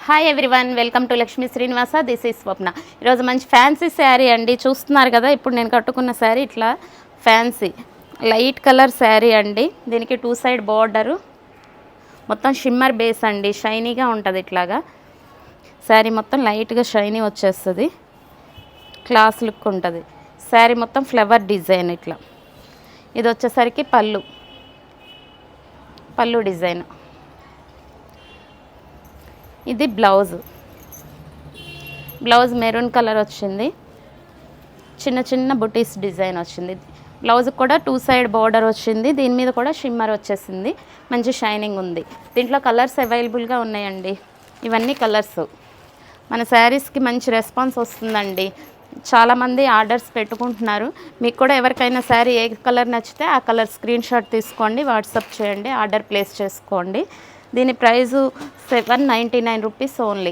Hi everyone, welcome to Lakshmi Srinivasa. This is Swapna. ఈరోజు మంచి fancy sari అండి. చూస్తున్నారు కదా, ఇప్పుడు నేను కట్టుకున్న శారీ ఇట్లా ఫ్యాన్సీ లైట్ కలర్ శారీ అండి. దీనికి 2 సైడ్ బార్డరు, మొత్తం షిమ్మర్ బేస్ అండి. షైనీగా ఉంటుంది. ఇట్లాగా శారీ మొత్తం లైట్గా షైనీ వచ్చేస్తుంది. క్లాస్ లుక్ ఉంటుంది. శారీ మొత్తం ఫ్లవర్ డిజైన్. ఇట్లా ఇది వచ్చేసరికి పళ్ళు డిజైన్. ఇది బ్లౌజ్ మెరూన్ కలర్ వచ్చింది. చిన్న చిన్న బుటీస్ డిజైన్ వచ్చింది. బ్లౌజ్ కూడా 2 సైడ్ బార్డర్ వచ్చింది. దీని మీద కూడా షిమ్మర్ వచ్చేసింది. మంచి షైనింగ్ ఉంది. దీంట్లో కలర్స్ అవైలబుల్గా ఉన్నాయండి. ఇవన్నీ కలర్స్. మన శారీస్కి మంచి రెస్పాన్స్ వస్తుందండి. చాలామంది ఆర్డర్స్ పెట్టుకుంటున్నారు. మీకు కూడా ఎవరికైనా శారీ ఏ కలర్ నచ్చితే ఆ కలర్ స్క్రీన్ షాట్ తీసుకోండి, వాట్సాప్ చేయండి, ఆర్డర్ ప్లేస్ చేసుకోండి. దీని ప్రైజు 799 రూపీస్ ఓన్లీ.